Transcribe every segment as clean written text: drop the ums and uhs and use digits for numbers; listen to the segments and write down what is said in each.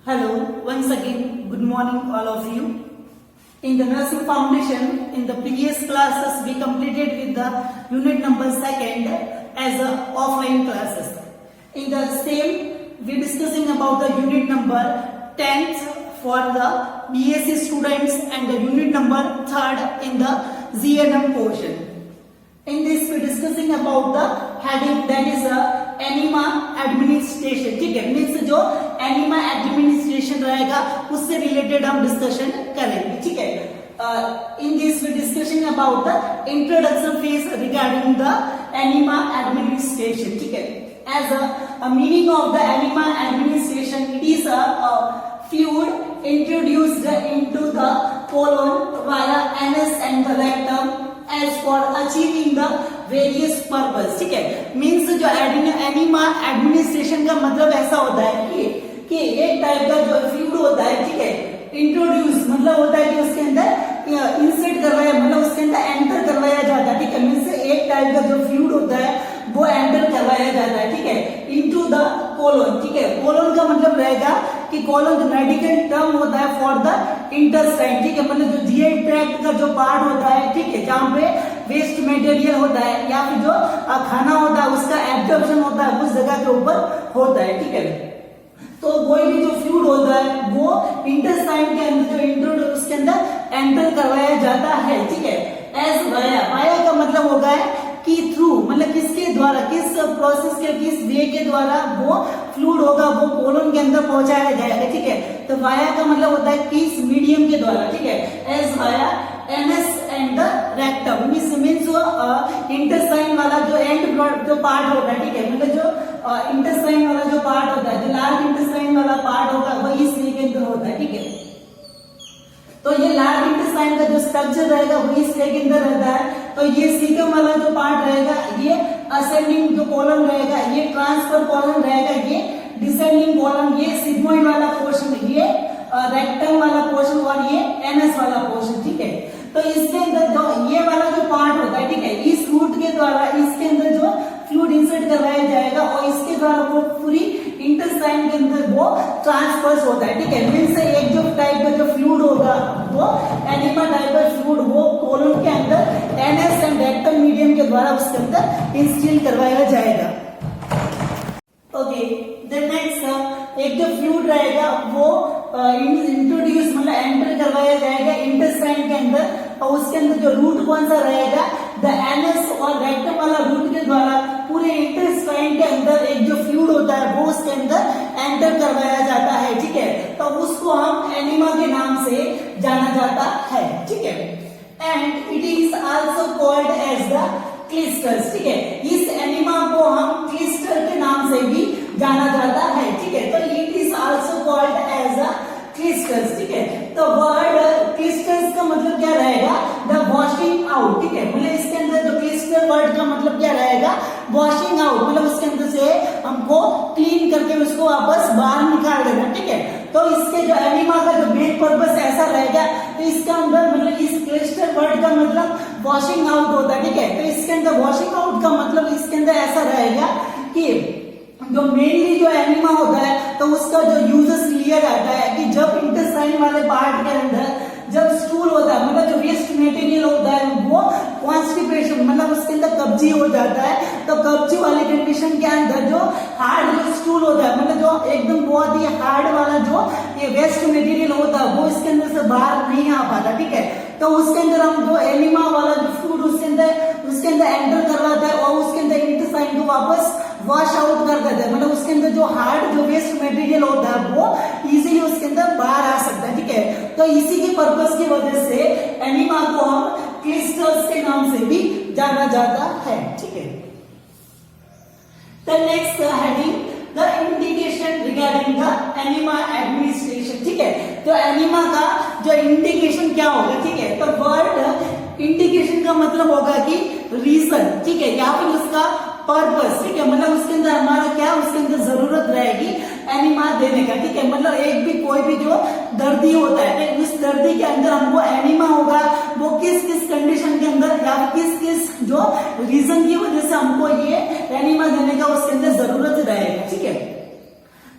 Hello, once again, good morning all of you. In the nursing foundation, in the previous classes we completed with the unit number 2nd as a offline classes. In the same, we discussing about the unit number 10th for the BSc students and the unit number 3rd in the GNM portion. In this we discussing about the heading that is enema administration. ठीक है, means जो enema administration रहेगा उससे related हम discussion करेंगे. ठीक है, in this we discussion about the introduction phase regarding the enema administration. ठीक है, as a meaning of the enema administration, it is a fluid introduced into the colon via anus and the rectum as for achieving the various purpose. ठीक है, means जो enema administration का मतलब ऐसा होता है कि एक टाइप का जो फ्लूइड होता है, ठीक है, इंट्रोड्यूस मतलब होता है कि उसके अंदर इंसर्ट करवाया, मतलब उसके अंदर एंटर करवाया जाता है. ठीक है, मीन्स एक टाइप का जो फ्लूइड होता है वो एंटर करवाया जाता है. ठीक है, इनटू द कोलोन. ठीक है, कोलोन का मतलब रहेगा कि कोलोन मेडिकल टर्म होता है फॉर द इंटेस्टाइन. ठीक है, मतलब जो जीआई ट्रैक्ट का जो पार्ट होता है, ठीक है, जहाँ पे वेस्ट मटेरियल होता है या फिर जो खाना होता है उसका एब्जॉर्प्शन होता है उस जगह के ऊपर होता है. ठीक है, तो कोई भी जो फ्लूइड होता है वो इंटेस्टाइन के अंदर जो इंट्रोड्यूस उसके अंदर एंटर करवाया जाता है. ठीक है, एज वाया. वाया का मतलब होगा कि थ्रू, मतलब किसके द्वारा, किस प्रोसेस के, किस वे के द्वारा वो फ्लूइड होगा वो कोलोन के अंदर पहुंचाया जाएगा. ठीक है, तो वाया का मतलब होता है किस मीडियम के द्वारा. ठीक है, as via anus and the rectum. Means intestine वाला जो एंड जो पार्ट होगा, ठीक है, मतलब जो इंटेस्टाइन वाला जो पार्ट होता है, जो लार्ज इंटेस्टाइन वाला पार्ट होगा वही इस के अंदर होता है. ठीक है, तो ये लार्ज इंटेस्टाइन का जो स्ट्रक्चर रहेगा वही इस के अंदर रहता है. तो ये सीकम वाला जो पार्ट रहेगा ये असेंडिंग जो कॉलम रहेगा, ये ट्रांसफर कॉलम रहेगा, ये डिसेंडिंग कॉलम, ये सिग्मोइड वाला पोर्शन, ये रेक्टम वाला पोर्शन और ये एनएस वाला पोर्शन. ठीक है, तो इसके अंदर जो ये वाला जो पार्ट होता है, ठीक है, इस रूट के द्वारा इसके अंदर जो फ्लूइड इंसर्ट करवाया जाएगा और इसके द्वारा वो पूरी इंटेस्टाइन के अंदर वो ट्रांसफर होता है. ठीक है, मीन्स एक जो टाइप का जो फ्लूइड होगा वो एनिमा टाइप का फ्लूइड वो कोलन के अंदर एनएस एंड रेक्टम मीडियम के द्वारा उसके अंदर इंस्टिल करवाया जाएगा. ओके, देन नेक्स्ट एक जो फ्लूइड रहेगा वो इंट्रोड्यूस मतलब एंटर करवाया जाएगा इंटेस्टाइन के अंदर और उसके अंदर जो रूट कौन सा रहेगा, द एनएस और रेक्टम वाला रूट के द्वारा पूरे इंटेस्टाइन के अंदर एक जो फ्लूइड होता है वो उसके अंदर एंटर करवाया जाता है. ठीक है, तो उसको हम एनिमा के नाम से जाना जाता है. ठीक है, and it is also called as the clysters. ठीक है, इस एनिमा को हम क्लिस्टर के नाम से भी जाना जाता है. ठीक है, तो it is also called as a clysters. ठीक है, तो वर्ड क्लिस्टर्स का मतलब क्या रहेगा, द वॉशिंग आउट. ठीक है, मतलब इसके अंदर जो क्लिस्टर वर्ड का मतलब क्या रहेगा, वॉशिंग आउट, मतलब उसके अंदर से हमको क्लीन करके उसको वापस बाहर निकाल देना. ठीक है, तो इसके जो एनिमा का जो मेन पर्पस ऐसा रहेगा, तो इसका अंदर मतलब इस क्लिस्टर वर्ड का मतलब वॉशिंग आउट होता है. ठीक है, तो इसके अंदर वॉशिंग आउट का मतलब इसके अंदर ऐसा रहेगा कि जो मेनली जो एनिमा होता है तो उसका जो यूजेस लिया जाता है कि जब इंटेस्टाइन वाले पार्ट के अंदर जब स्टूल होता है, मतलब जो वेस्ट मटेरियल होता है वो कॉन्स्टिपेशन मतलब उसके अंदर कब्जी हो जाता है, तो कब्जी वाली कंडीशन के अंदर जो हार्ड जो स्टूल होता है, मतलब जो एकदम बहुत ही हार्ड वाला जो ये वेस्ट मटेरियल होता है वो इसके अंदर से बाहर नहीं आ पाता. ठीक है, तो उसके अंदर हम जो एनिमा वाला जो फ्लूइड उसके अंदर एंटर करवाता है और उसके अंदर इंटेस्टाइन को वापस वॉश आउट कर देता है, मतलब उसके अंदर जो हार्ड जो वेस्ट मटेरियल होता है वो इजीली उसके अंदर बाहर आ सकता है. ठीक है, तो इसी के पर्पस की वजह से एनिमा को हम क्लिस्टर्स के नाम से भी जाना जाता है. ठीक है, the next heading the indication regarding the enema administration. ठीक है, तो एनिमा का जो इंडिकेशन क्या होगा. ठीक है, तो वर्ड इंडिकेशन का मतलब होगा कि रीजन. ठीक है, या फिर उसका पर्पस. ठीक है, मतलब उसके अंदर हमारा क्या उसके अंदर जरूरत रहेगी एनिमा देने का. ठीक है, मतलब एक भी कोई भी जो दर्दी होता है उस दर्दी के अंदर हमको एनिमा होगा वो किस किस कंडीशन के अंदर या किस किस जो रीजन की वजह से हमको ये एनिमा देने का उसके अंदर जरूरत रहेगा. ठीक है,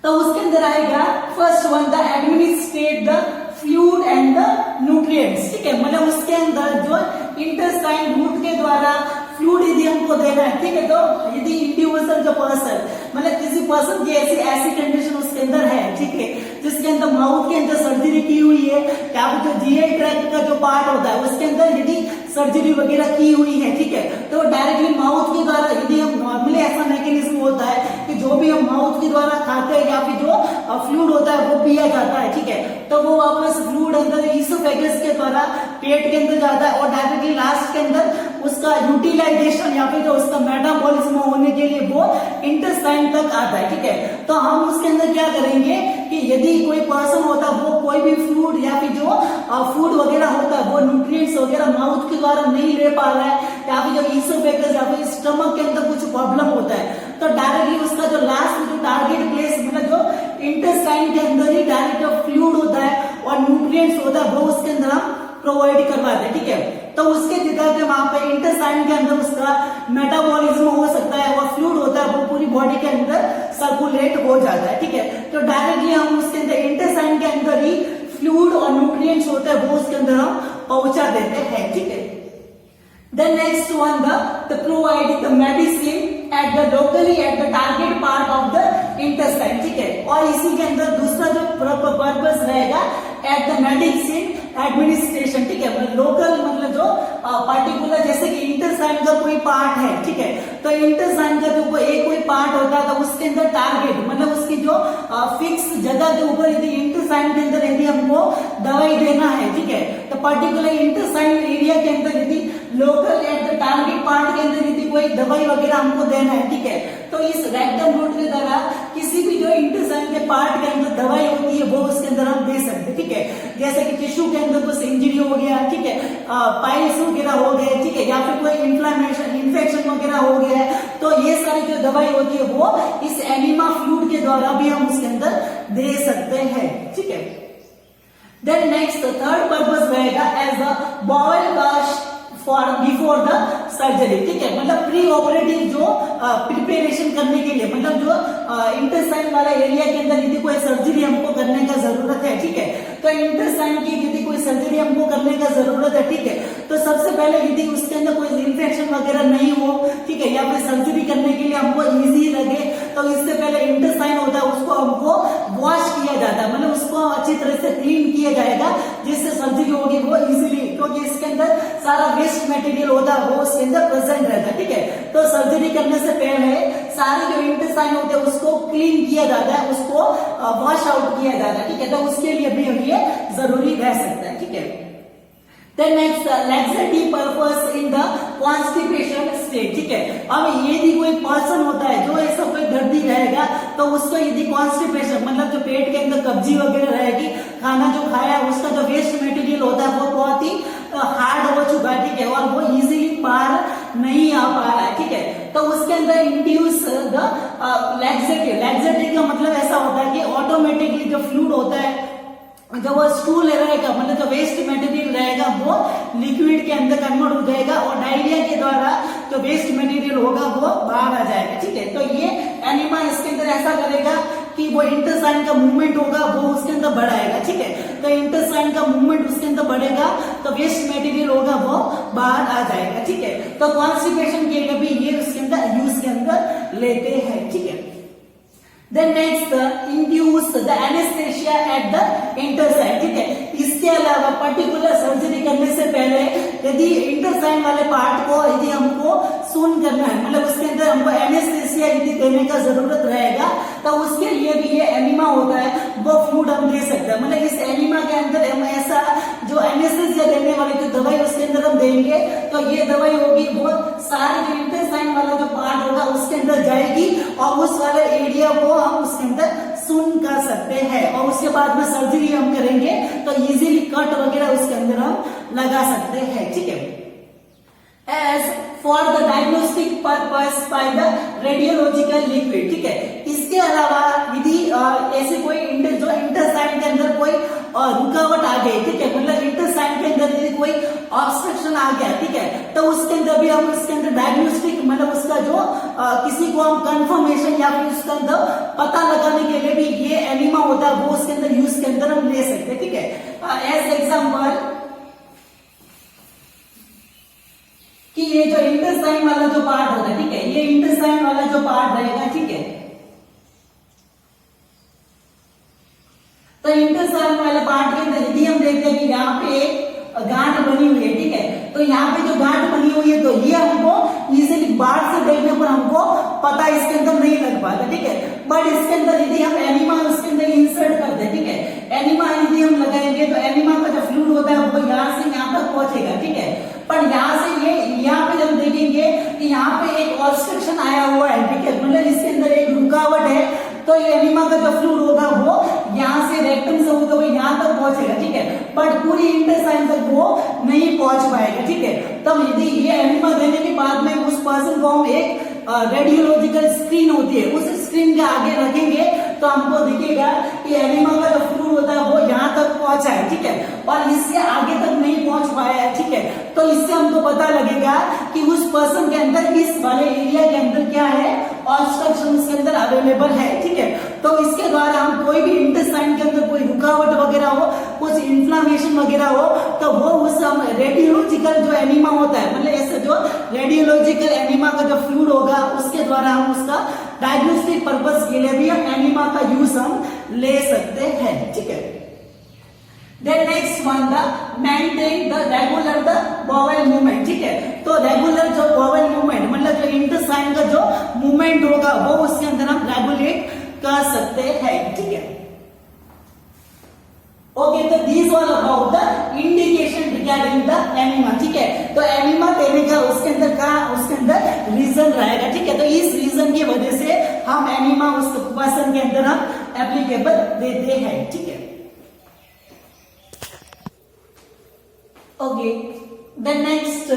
तो उसके अंदर आएगा first first one the administrate the fluid and the nutrients, ठीक है, मतलब उसके अंदर जो इंटेस्टाइन रूट के द्वारा फ्लूइड यदि हमको देना है, ठीक है, तो यदि इंडिविजुअल जो पर्सन मतलब किसी पर्सन की ऐसी कंडीशन उसके अंदर है, ठीक है, जिसके अंदर माउथ के अंदर सर्जरी की हुई है या फिर जो जीआई ट्रैक्ट का जो पार्ट होता है उसके अंदर यदि सर्जरी वगैरह की हुई है, ठीक है, तो डायरेक्टली माउथ के द्वारा यदि हम नॉर्मली ऐसा मैकेनिज्म होता है कि जो भी हम माउथ के द्वारा खाते हैं या फिर जो फ्लूइड होता है वो पिया जाता है, ठीक है, तो वो वापस फ्लूइड अंदर इसोफेगस के द्वारा पेट के अंदर जाता है और डायरेक्टली लास्ट के अंदर उसका यूटिलाइजेशन या फिर जो उसका मेटाबॉलिज्म होने के लिए वो इंटेस्टाइन तक आता है, ठीक है, तो हम उसके अंदर क्या करेंगे कि यदि कोई पर्सन होता है वो कोई भी फ्लूइड या फिर जो फूड वगैरह होता है वो न्यूट्रिएंट्स वगैरह माउथ के द्वारा नहीं ले पा रहा है या फिर जो इसोफेगस या फिर स्टमक के अंदर कुछ प्रॉब्लम होता है, तो डायरेक्टली उसका जो लास्ट जो टारगेट प्लेस मतलब जो इंटेस्टाइन के अंदर ही डायरेक्ट जो फ्लूइड होता है और न्यूट्रिएंट्स होता है वो उसके अंदर हम प्रोवाइड करवाते हैं, ठीक है, तो उसके जगह वहां पे इंटेस्टाइन के अंदर उसका मेटाबॉलिज्म हो सकता है और फ्लूइड होता है वो पूरी बॉडी के अंदर सर्कुलेट हो जाता है, ठीक है, तो डायरेक्टली हम उसके अंदर इंटेस्टाइन के अंदर ही फ्लूइड और न्यूट्रिएंट्स होते हैं वो उसके अंदर हम पहुंचा देते हैं, ठीक है। Then next one the provide the medicine at the locally at the target part of the intestine, ठीक है, और इसी के अंदर दूसरा जो पर्पस रहेगा एट द मेडिसिन एडमिनिस्ट्रेशन, ठीक है, लोकल मतलब जो पर्टिकुलर जैसे कि इंटेस्टाइन का कोई पार्ट है, ठीक है, तो इंटेस्टाइन का जो कोई पार्ट होता है तो उसके अंदर टारगेट मतलब उसकी जो फिक्स जगह के ऊपर यदि इंटेस्टाइन के अंदर यदि हमको दवाई देना है, ठीक है, तो पर्टिकुलर इंटेस्टाइन एरिया के अंदर यदि local at the target part के अंदर यदि कोई दवाई वगैरह हमको देना है, ठीक है, तो इस रेक्टम रूट के द्वारा किसी भी जो इंटेस्टाइन के पार्ट के अंदर दवाई होती है वो उसके अंदर हम दे सकते हैं, ठीक है, जैसे कि टिश्यू के अंदर कुछ इंजरी हो गया, ठीक है, पाइल्स वगैरह हो गए, ठीक है, या फिर कोई इन्फ्लेमेशन इन्फेक्शन वगैरह हो गया है, तो ये सारी जो दवाई होती है वो इस एनिमा फ्लूइड के द्वारा भी हम उसके अंदर दे सकते हैं, ठीक है। देन नेक्स्ट थर्ड पर्पस रहेगा as a bowel wash for before the surgery, ठीक है, मतलब प्री ऑपरेटिव जो प्रिपरेशन करने के लिए मतलब जो इंटेस्टाइन वाला एरिया के अंदर यदि कोई सर्जरी हमको करने का जरूरत है, ठीक है, तो इंटेस्टाइन की यदि कोई सर्जरी हमको करने का जरूरत है, ठीक है, तो सबसे पहले यदि उसके अंदर कोई इन्फेक्शन वगैरह नहीं हो, ठीक है, या फिर सर्जरी करने के लिए हमको इजी लगे, तो इससे पहले इंटेस्टाइन होता है उसको हमको वॉश किया जाता है, मतलब उसको अच्छी तरह से क्लीन किया जाएगा जिससे सर्जरी होगी वो इजीली, क्योंकि इसके अंदर सारा वेस्ट मटेरियल होता है वो उसके अंदर प्रेजेंट रहता है, ठीक है, तो सर्जरी करने से पहले सारे जो इंटेस्टाइन होते हैं उसको क्लीन किया जाता है, उसको वॉश आउट किया जाता है, ठीक है, तो उसके लिए भी ये जरूरी रह सकता है, ठीक है। Then next laxity purpose in the constipation state, ठीक है, अब यदि कोई पर्सन होता है जो ऐसा कोई दर्दी रहेगा तो उसको यदि कॉन्स्टिपेशन मतलब जो पेट के अंदर कब्जी वगैरह रहेगी, खाना जो खाया है उसका जो वेस्ट मटेरियल होता है वो बहुत ही हार्ड हो चुका है, ठीक है, और वो इजीली पार नहीं आ पा रहा है, ठीक है, तो उसके अंदर इंड्यूस द लैक्सेटी का मतलब ऐसा होता है कि ऑटोमेटिकली जो फ्लूइड होता है जो वो स्टूल रहेगा मतलब जो वेस्ट मटेरियल रहेगा वो लिक्विड के अंदर कन्वर्ट हो जाएगा और डायरिया के द्वारा जो वेस्ट मटेरियल होगा वो बाहर आ जाएगा, ठीक है, तो ये एनिमा इसके अंदर ऐसा करेगा कि वो इंटेस्टाइन का मूवमेंट होगा वो उसके अंदर बढ़ाएगा, ठीक है, तो इंटेस्टाइन का मूवमेंट उसके अंदर बढ़ेगा तो वेस्ट मटेरियल होगा वो बाहर आ जाएगा, ठीक है, तो कॉन्स्टिपेशन के लिए भी ये उसके अंदर यूज के अंदर लेते हैं, ठीक है। Then next induce the anesthesia at the intestine, ठीक है, इसके अलावा पर्टिकुलर सर्जरी करने से पहले यदि इंटेस्टाइन वाले पार्ट को यदि हमको सुन करना है मतलब उसके अंदर हमको एनेस्थेसिया यदि देने का जरूरत रहेगा तो उसके लिए भी ये एनिमा होता है वो फ्लूइड हम दे सकते हैं, मतलब इस एनिमा के अंदर हम ऐसा जो एनेस्थेसिया देने वाली जो दवाई उसके अंदर हम देंगे तो ये दवाई होगी वो सारे जो इंटेस्टाइन वाला जो पार्ट होगा उसके अंदर जाएगी और उस वाले एरिया को हम उसके अंदर सुन कर सकते हैं और उसके बाद में सर्जरी हम करेंगे तो इजीली कट वगैरह उसके अंदर हम लगा सकते हैं, ठीक है। As for the diagnostic purpose by the radiological liquid, ठीक है, इसके अलावा यदि ऐसे कोई जो इंटेस्टाइन के अंदर कोई रुकावट आ गई, ठीक है, मतलब इंटेस्टाइन के अंदर यदि कोई ऑब्स्ट्रक्शन आ गया, ठीक है, तो उसके अंदर भी हम उसके अंदर डायग्नोस्टिक मतलब उसका जो किसी को हम कंफर्मेशन या फिर उसका अंदर पता लगाने के लिए भी ये एनिमा होता है वो उसके अंदर एज एग्जाम्पल कि ये जो इंटेस्टाइन वाला जो पार्ट होता है, ठीक है, ये इंटेस्टाइन वाला जो पार्ट रहेगा, ठीक है, तो इंटेस्टाइन वाले पार्ट के अंदर यदि हम देखते हैं कि यहाँ पे एक गांठ बनी हुई है, ठीक है, तो यहाँ पे जो गांठ बनी हुई है तो ये हमको इजीली बाहर से देखने पर हमको पता इसके अंदर नहीं लग पाता, ठीक है, बट इसके अंदर यदि हम एनिमा उसके अंदर इंसर्ट करते हैं, ठीक है, एनिमा यदि हम लगाएंगे तो एनिमा का जो फ्लूइड होता है वो यहाँ से यहाँ तक पहुंचेगा, ठीक है, पर यहाँ से ये यहाँ पे जब देखेंगे कि यहाँ पे एक ऑब्स्ट्रक्शन आया हुआ है, ठीक है, मतलब इसके अंदर एक रुकावट है, तो ये एनिमा का जो फ्लूइड होगा वो यहाँ से रेक्टम से होगा वो यहाँ तक पहुंचेगा, ठीक है, बट पूरी इंटेस्टाइन तक वो नहीं पहुंच पाएगा, ठीक है, तब यदि ये एनिमा देने के बाद में उस पर्सन को हम एक रेडियोलॉजिकल स्क्रीन होती है उस स्क्रीन के आगे रखेंगे तो हमको दिखेगा कि एनिमा का जो फ्लूइड होता है वो यहाँ तक पहुंचा है, ठीक है, और इससे आगे तक नहीं पहुंच पाया है, ठीक है, तो इससे हमको पता लगेगा कि उस पर्सन के अंदर इस वाले एरिया के अंदर क्या है, ऑब्स्ट्रक्शन उसके अंदर अवेलेबल है, ठीक है, तो इसके द्वारा हम कोई भी इंटेस्टाइन के अंदर कोई रुकावट वगैरह हो, कुछ इन्फ्लामेशन वगैरह हो, तो वो उस हम रेडियोलॉजिकल जो एनिमा होता है, मतलब ऐसे जो रेडियोलॉजिकल एनिमा का जो फ्लूइड होगा उसके द्वारा हम उसका डायग्नोस्टिक पर्पस के लिए भी एनिमा का यूज हम ले सकते हैं, ठीक है। Then next one, the maintain the regular the bowel movement, ठीक है, तो रेगुलर जो bowel movement मतलब जो इंटेस्टाइन का जो मूवमेंट होगा वो उसके अंदर हम रेगुलेट कर सकते हैं, ठीक है। ओके, तो these all about the indication regarding the enema, ठीक है, तो एनिमा देने का उसके अंदर रीजन रहेगा, ठीक है, तो इस रीजन की वजह से हम एनिमा उस पर्सन के अंदर हम एप्लीकेबल देते हैं, ठीक है। Okay, the next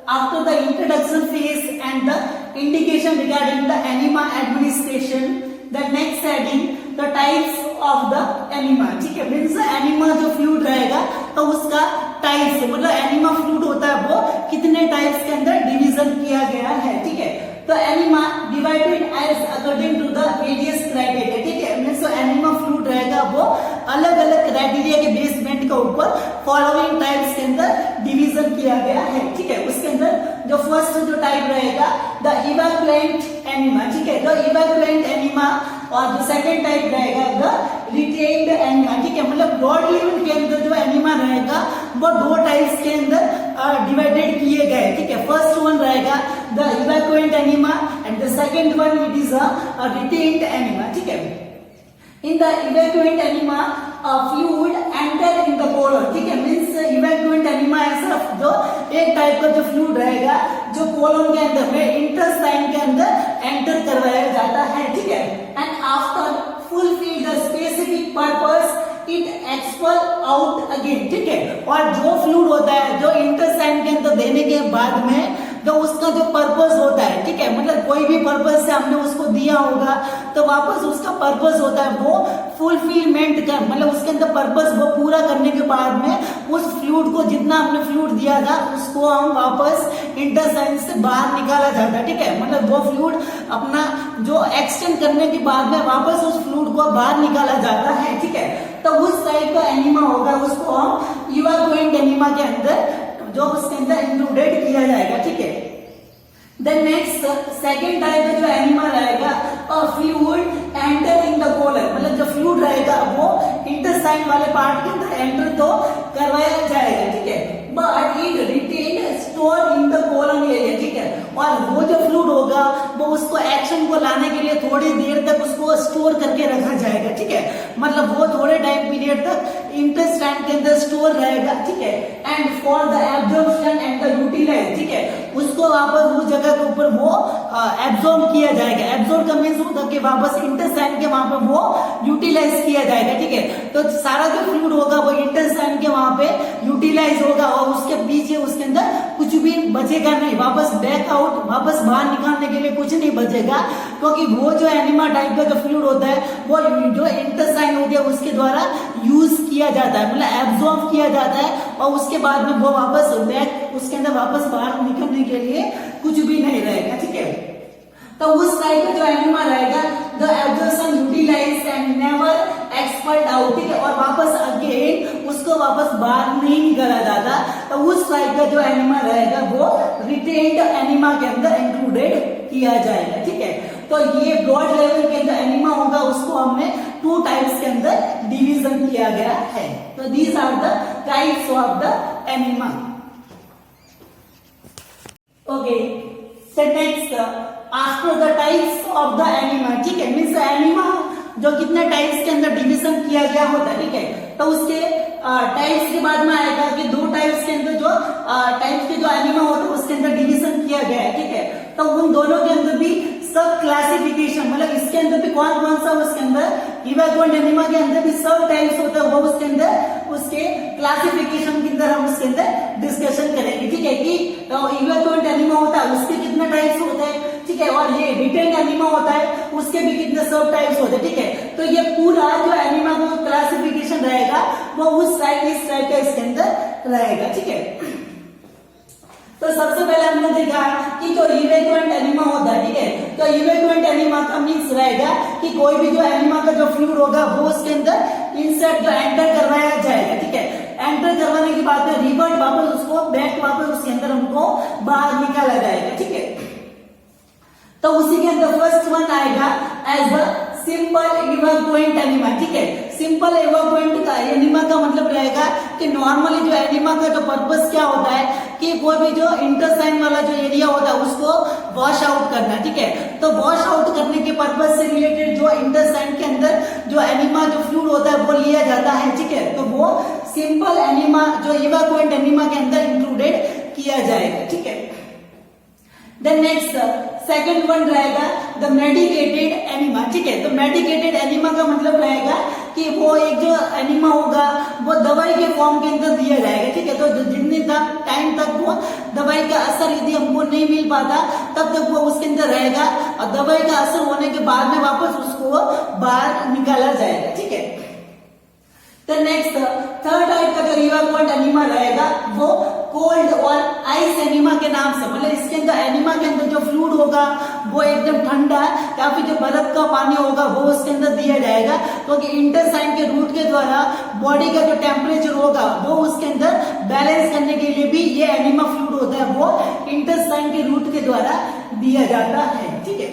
after the introduction phase and the indication regarding the enema administration, the next heading the types of the enema, ठीक है, मीन्स एनिमा जो फ्लूइड रहेगा तो उसका टाइप्स मतलब एनिमा फ्लूइड होता है वो कितने टाइप्स के अंदर डिवीजन किया गया है, ठीक है, तो enema divided as according to the various criteria, ठीक है, मीन्स एनिमा फ्लूइड रहेगा वो अलग अलग क्राइटेरिया के बेसमेंट के ऊपर फॉलोइंग टाइप्स के अंदर डिवीजन किया गया है, ठीक है, उसके अंदर जो फर्स्ट जो टाइप रहेगा द इवैक्यूएंट एनिमा, ठीक है, द इवैक्यूएंट एनिमा, और जो सेकंड टाइप रहेगा द रिटेन्ड एनिमा, ठीक है, मतलब ब्रॉड लेवल के अंदर जो एनिमा रहेगा वो दो टाइप्स के अंदर डिवाइडेड किए गए, ठीक है, फर्स्ट वन रहेगा the evacuant enema and the second one it is a retained enema, ठीक है। In the evacuant enema fluid enter in the colon, ठीक है, मींस इवैक्यूएंट एनिमा ऐसा जो एक टाइप का जो फ्लूइड रहेगा जो कोलन के अंदर में इंटेस्टाइन के अंदर एंटर करवाया जाता है, ठीक है, and after fulfil the specific purpose it expel out again, ठीक है, और जो फ्लूइड होता है जो इंटेस्टाइन के अंदर देने के बाद में जो उसका जो पर्पस होता है, ठीक है, मतलब कोई भी पर्पस से हमने उसको दिया होगा तो वापस उसका पर्पस होता है वो फुलफिलमेंट कर, मतलब उसके अंदर पर्पस वो पूरा करने के बाद में उस फ्लूइड को जितना हमने फ्लूइड दिया था उसको हम वापस इंटेस्टाइन से बाहर निकाला जाता है, ठीक है, मतलब वो फ्लूइड अपना जो एक्सटेंड करने के बाद में वापस उस फ्लूइड को बाहर निकाला जाता है, ठीक है, तो उस टाइप का एनिमा होगा उसको हम इवैक्यूएंट एनिमा के अंदर जो उसके अंदर इंक्लूडेड किया जाएगा, ठीक है। देन नेक्स्ट सेकंड टाइप का जो एनिमा रहेगा और fluid enter in the colon, मतलब जो फ्लूइड रहेगा वो इंटेस्टाइन वाले पार्ट के अंदर एंटर तो करवाया जाएगा, ठीक है, but it retain store in the colon area, ठीक है, और वो जो फ्लूइड होगा वो उसको एक्शन को लाने के लिए थोड़ी देर तक उसको स्टोर करके रखा जाएगा, ठीक है, मतलब वो थोड़े टाइम पीरियड तक इंटेस्टाइन के अंदर स्टोर रहेगा, ठीक है, and for the absorption and the utilize, ठीक है, उसको वापस उस जगह के ऊपर वो एब्जॉर्ब किया जाएगा, एब्जॉर्ब का मींस होता है कि वापस इंटेस्टाइन के वहां पे वो यूटिलाइज किया जाएगा, ठीक है, तो सारा जो फ्लूइड होगा वो इंटेस्टाइन के वहां पे यूटिलाइज होगा और उसके पीछे उसके अंदर कुछ भी बचेगा नहीं, वापस बैक आउट वापस बाहर निकालने के लिए कुछ नहीं बचेगा, क्योंकि वो जो एनिमा टाइप का जो फ्लूइड होता है वो जो इंटेस्टाइन होती है उसके द्वारा यूज किया जाता है, मतलब एब्जॉर्ब किया जाता है और उसके बाद में वो वापस बैक उसके अंदर वापस बाहर निकलने के लिए कुछ भी नहीं रहेगा, ठीक है, तो उस टाइप का जो एनिमा रहेगा the absorption utilize and never expert out, ठीक है, और वापस अगेन उसको वापस बाहर नहीं निकाला जाता, तो उस टाइप का जो एनिमा रहेगा वो रिटेन्ड एनिमा के अंदर इंक्लूडेड किया जाएगा। ठीक है, तो ये ब्रॉड लेवल के अंदर एनिमा होगा, उसको हमने 2 टाइप्स के अंदर डिवीजन किया गया है। तो these are the types of the enema. Okay, so next after the types of the enema, ठीक है, मीन्स एनिमा जो कितने टाइप्स के अंदर डिवीजन किया गया होता है, ठीक है, तो उसके टाइप्स के बाद में आएगा कि 2 टाइप्स के अंदर जो टाइप्स के जो एनिमा होता है उसके अंदर डिवीजन किया गया है। ठीक है, तो उन दोनों के अंदर भी सब क्लासिफिकेशन, मतलब इसके अंदर भी कौन कौन सा, उसके अंदर इवैक्यूएंट एनिमा के अंदर भी सब टाइप्स होता है, वो उसके अंदर उसके क्लासिफिकेशन के अंदर हम उसके अंदर डिस्कशन करेंगे। ठीक है, कि इवैक्यूएंट एनिमा होता है उसके कितने टाइप्स होते हैं, ठीक है, और ये रिटेन्ड एनिमा होता है उसके भी कितने सब टाइप्स होते हैं। ठीक है, तो ये पूरा जो एनिमा का क्लासिफिकेशन रहेगा वो उस टाइप इस टाइप का इसके अंदर रहेगा। ठीक है, तो सबसे पहले हमने देखा कि जो इवैक्यूएंट एनिमा होता है, ठीक है, तो इवैक्यूएंट एनिमा का मीन्स रहेगा कि कोई भी जो एनिमा का जो फ्लूइड होगा वो उसके अंदर इंसर्ट जो एंटर करवाया जाएगा। ठीक है, एंटर करवाने के बाद में रिवर्ट वापस उसको बैक वापस उसके अंदर हमको बाहर निकाला जाएगा। ठीक है, तो उसी के अंदर फर्स्ट वन आएगा as a simple evacuant enema. ठीक है, सिंपल इवैक्यूएंट का एनिमा का मतलब रहेगा कि नॉर्मली जो एनिमा का जो पर्पस क्या होता है कि कोई भी जो इंटेस्टाइन वाला जो एरिया होता है उसको वॉश आउट करना। ठीक है, तो वॉश आउट करने के पर्पस से रिलेटेड जो इंटेस्टाइन के अंदर जो एनिमा जो फ्लूइड होता है वो लिया जाता है। ठीक है, तो वो सिंपल एनिमा जो इवैक्यूएंट एनिमा के अंदर इंक्लूडेड किया जाएगा। ठीक है, देन नेक्स्ट सेकंड वन रहेगा द मेडिकेटेड एनिमा। ठीक है, तो मेडिकेटेड एनिमा का मतलब रहेगा कि वो एक जो एनिमा होगा वो दवाई के फॉर्म के अंदर दिया जाएगा। ठीक है, तो जितने टाइम तक वो दवाई का असर यदि हमको नहीं मिल पाता तब तक वो उसके अंदर रहेगा, और दवाई का असर होने के बाद में वापस उसको बाहर निकाला जाएगा। ठीक है, तो नेक्स्ट थर्ड टाइप का जो इवैक्यूएंट एनिमा रहेगा वो कोल्ड और आइस एनिमा के नाम से, मतलब इसके अंदर एनिमा के अंदर जो फ्लूइड होगा वो एकदम ठंडा या फिर जो बर्फ का पानी होगा वो उसके अंदर दिया जाएगा, क्योंकि इंटेस्टाइन के रूट के द्वारा बॉडी का जो टेम्परेचर होगा वो उसके अंदर बैलेंस करने के लिए भी ये एनिमा फ्लूइड होता है वो इंटेस्टाइन के रूट के द्वारा दिया जाता है। ठीक है,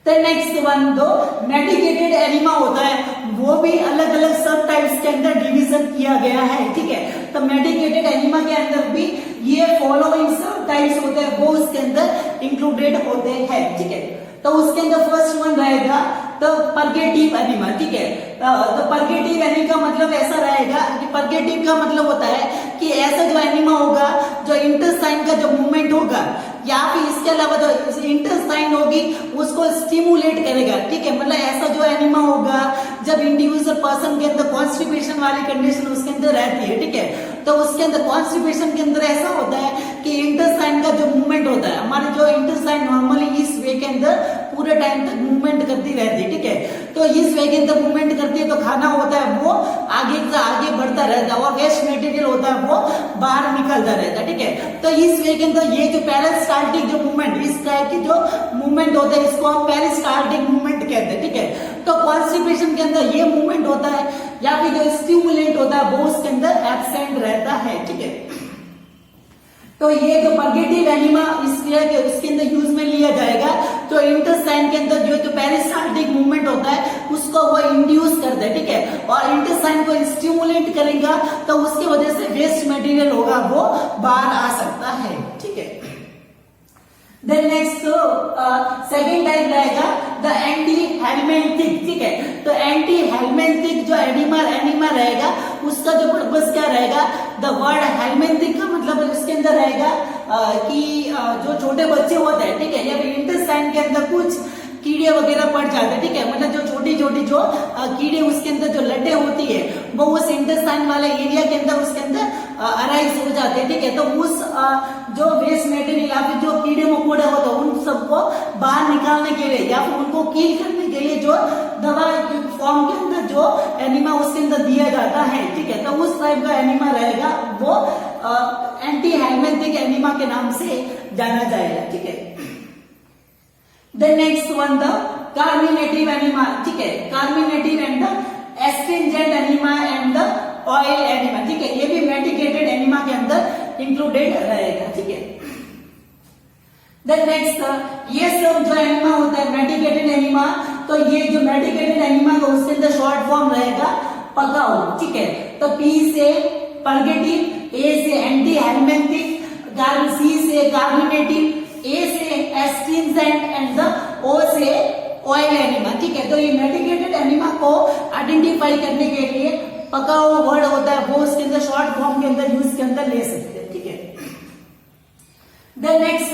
तो नेक्स्ट वन दो मेडिकेटेड एनिमा होता है, वो भी अलग अलग सब टाइप्स के अंदर डिवीजन किया गया है। ठीक है, तो मेडिकेटेड एनिमा के अंदर भी ये फॉलोइंग सब टाइप्स होते हैं वो उसके अंदर इंक्लूडेड होते हैं। ठीक है, तो उसके अंदर फर्स्ट वन रहेगा तो परगेटिव एनिमा। ठीक है, तो परगेटिव एनिमा का मतलब ऐसा रहेगा कि परगेटिव का मतलब होता है कि ऐसा जो एनिमा होगा जो इंटेस्टाइन का जो मूवमेंट होगा या फिर इसके अलावा जो इंटेस्टाइन होगी उसको स्टिमुलेट करेगा। ठीक है, मतलब ऐसा जो एनिमा होगा जब इंडिविजुअल पर्सन के अंदर कॉन्स्टिपेशन वाली कंडीशन उसके अंदर रहती है। ठीक है, तो उसके अंदर कॉन्स्टिपेशन के अंदर ऐसा होता है कि इंटेस्टाइन का जो मूवमेंट होता है, हमारे जो इंटेस्टाइन नॉर्मली इस वे के अंदर पूरे टाइम तक मूवमेंट करती रहती है। ठीक है, तो इस वे के अंदर मूवमेंट करती है तो खाना होता है वो आगे से आगे बढ़ता रहता है और वेस्ट मटेरियल होता है वो बाहर निकलता रहता है। ठीक है, तो इस वे के अंदर ये जो पेरिस्टाल्टिक जो मूवमेंट, इस टाइप की जो मूवमेंट होता है इसको हम पेरिस्टाल्टिक मूवमेंट कहते हैं। ठीक है, तो कॉन्स्टिपेशन के अंदर ये मूवमेंट होता है या फिर जो स्टिमुलेंट होता है वो उसके अंदर एब्सेंट रहता है। ठीक है, तो ये जो परगेटिव एनिमा इसके अंदर यूज में लिया जाएगा, तो इंटेस्टाइन के अंदर जो पेरिस्टाल्टिक मूवमेंट होता है उसको वो इंड्यूस करता है। ठीक है, और इंटेस्टाइन को स्टिमुलेट करेगा तो उसकी वजह से वेस्ट मटेरियल होगा वो बाहर आ सकता है। ठीक है, देन नेक्स्ट सेकेंड टाइप रहेगा द एंटी हेलमिंथिक। ठीक है, तो एंटी हेलमिंथिक जो एनिमा रहेगा उसका जो पर्पस क्या रहेगा, द वर्ड हेलमिंथिक का मतलब इसके अंदर रहेगा कि जो छोटे बच्चे होते हैं, ठीक है, या फिर इंटेस्टाइन के अंदर कुछ कीड़े वगैरह पड़ जाते हैं। ठीक है, मतलब जो छोटी छोटी जो कीड़े उसके अंदर जो लटे होती है वो उस इंटेस्टाइन वाले एरिया के अंदर उसके अंदर अराइज हो जाते हैं। ठीक है, तो उस जो वेस्ट मटेरियल या फिर जो कीड़े मकोड़े होते हैं उन सबको बाहर निकालने के लिए या फिर उनको किल करने के लिए जो दवा फॉर्म के अंदर जो एनिमा उसके अंदर दिया जाता है। ठीक है, तो उस टाइप का एनिमा रहेगा वो एंटी हेलमिंथिक एनिमा के नाम से जाना जाएगा। ठीक है, The next one the carminative enema. ठीक है, carminative and the astringent enema included रहेगा, ठीक है। देन नेक्स्ट, ये सब जो एनिमा होता है मेडिकेटेड एनिमा, तो ये जो मेडिकेटेड एनिमा का उसके अंदर शॉर्ट फॉर्म रहेगा पकाओ, ठीक है। तो पी से पर्गेटिव, ए से एंटी हेलमिंथिक, सी से कार्बोनेटिव, ए से एस्ट्रिंजेंट एंड द ओ से ऑयल एनिमा, ठीक है। तो ये मेडिकेटेड एनिमा को आइडेंटिफाई करने के लिए पकाओ वर्ड होता है वो उसके अंदर शॉर्ट फॉर्म के अंदर यूज के अंदर ले सकते हैं, ठीक है। देन नेक्स्ट,